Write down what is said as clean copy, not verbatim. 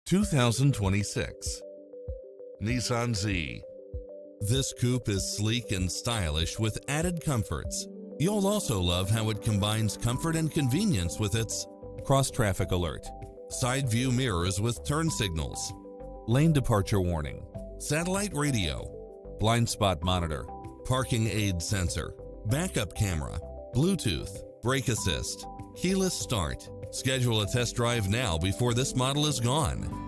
2026 Nissan Z. This coupe is sleek and stylish with added comforts. You'll also love how it combines comfort and convenience with its cross-traffic alert, side view mirrors with turn signals, lane departure warning, satellite radio, blind spot monitor, parking aid sensor, backup camera, Bluetooth, brake assist, keyless start. Schedule a test drive now before this model is gone.